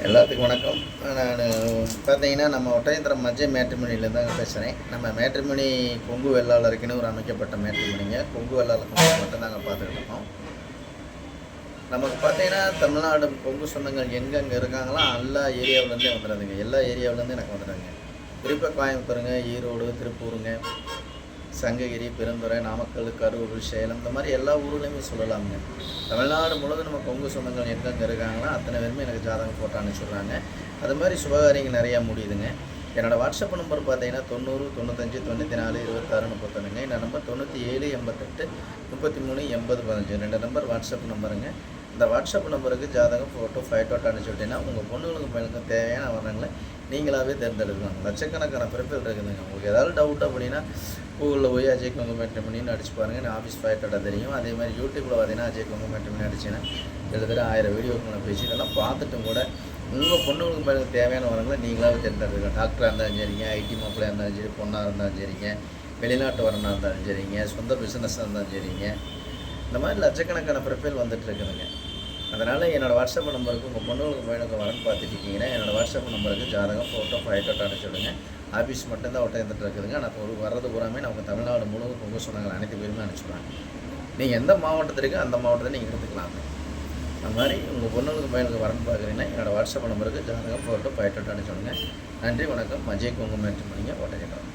எல்லாத்துக்கும் வணக்கம். நான் பார்த்தீங்கன்னா நம்ம ஒட்டயந்திரம் மஜ்ஜை மேட்ரிமோனியிலேருந்து தாங்க பேசுகிறேன். நம்ம மேட்ரிமோனி கொங்கு வெள்ளாளருக்குன்னு ஒரு அமைக்கப்பட்ட மேட்ரிமோனிங்க. கொங்கு வெள்ளாளருக்கு மட்டும்தாங்க பார்த்துக்கிட்டு இருக்கோம். நமக்கு பார்த்தீங்கன்னா தமிழ்நாடு கொங்கு சொந்தங்கள் எங்கெங்கே இருக்காங்களோ எல்லா ஏரியாவிலேருந்தே வந்துடுதுங்க. எல்லா ஏரியாவிலேருந்தே எனக்கு வந்துடுங்க. குறிப்பாக கோயம்புத்தூருங்க, ஈரோடு, திருப்பூருங்க, சங்ககிரி, பெருந்துறை, நாமக்கல், கரூர், சேலம், இந்த மாதிரி எல்லா ஊர்லேயுமே சொல்லலாமுங்க. தமிழ்நாடு முழுவதும் நம்ம கொங்கு சொந்தங்கள் எங்கெங்கே இருக்காங்களோ அத்தனை பேருமே எனக்கு ஜாதகம் போட்டு அனுப்பிச்சுட்றாங்க. அது மாதிரி சுபகாரியங்கள் நிறையா முடியுதுங்க. என்னோடய வாட்ஸ்அப் நம்பர் பார்த்தீங்கன்னா 90 95 94 26 31ங்க. இந்த நம்பர் 97 88 33 80 15 2 நம்பர் வாட்ஸ்அப் நம்பருங்க. இந்த வாட்ஸ்அப் நம்பருக்கு ஜாதகம் ஃபோட்டோ ஃபைட்டோட்டோ அனுப்பிச்சுட்டிங்கன்னா உங்கள் பொண்ணுங்களுக்கு பையனுக்கும் தேவையான வர்றவங்களை நீங்களாகவே தேர்ந்தெடுக்கலாம். லட்சக்கணக்கான பிறப்பில் இருக்குதுங்க. உங்களுக்கு ஏதாவது டவுட் அப்படின்னா கூகுளில் போய் அஜய் கொங்கு மேட்ரிமோனின்னு அடிச்சு பாருங்கள். நான் ஆஃபீஸ் ஃபைட்டோட தெரியும். அதே மாதிரி யூடியூப்பில் பார்த்தீங்கன்னா அஜய் கொங்கு மேட்ரிமோனி அடிச்சிங்கன்னா கிட்டத்தட்ட 1000 வீடியோக்கு நான் பேசி இதெல்லாம் பார்த்துட்டும் கூட உங்கள் பொண்ணுங்களுக்கு பையனுக்கு தேவையான வரங்களை நீங்களாகவே தேர்ந்தெடுக்கலாம். டாக்டராக இருந்தாலும் சரிங்க, ஐடி மாப்பிள்ளையாக இருந்தாலும் சரி, பொண்ணாக இருந்தாலும் சரிங்க, வெளிநாட்டு வரனாக இருந்தாலும் சரிங்க, சொந்த பிஸ்னஸாக இருந்தாலும் சரிங்க, இந்த மாதிரி லட்சக்கணக்கான பிறப்பில் வந்துட்டு இருக்குதுங்க. அதனால் என்னோடய வாட்ஸ்அப் நம்பருக்கு உங்கள் பொண்ணுங்களுக்கு பையனுக்கு வரன்னு பார்த்துட்டிங்கன்னா என்னோடய வாட்ஸ்அப் நம்பருக்கு ஜாதகம் ஃபோட்டோ ஃபைட்டோட்டோ அனுப்பிச்சுடுங்க. ஆஃபீஸ் மட்டும்தான் ஒட்ட இருந்துட்டு இருக்குதுங்க. நான் ஒரு வர்றது பூராமே நான் உங்கள் தமிழ்நாடு முழுவதும் கொங்கு சொந்தங்கள் அனைத்து பேருமே அனுப்பிச்சுடுவாங்க. நீங்கள் எந்த மாவட்டத்திற்கு அந்த மாவட்டத்தை நீங்கள் எடுத்துக்கலாங்க. அந்த மாதிரி உங்கள் பொண்ணுங்களுக்கு பையனுக்கு வரன்னு பார்க்குறீங்கன்னா என்னோடய வாட்ஸ்அப் நம்பருக்கு ஜாதகம் ஃபோட்டோ ஃபைட்டோட்டோ அனுப்பிச்சுடுங்க. நன்றி, வணக்கம். அஜய் கொங்கு மேட்ரிமோனிங்க, ஒட்டஞ்சத்திரம்.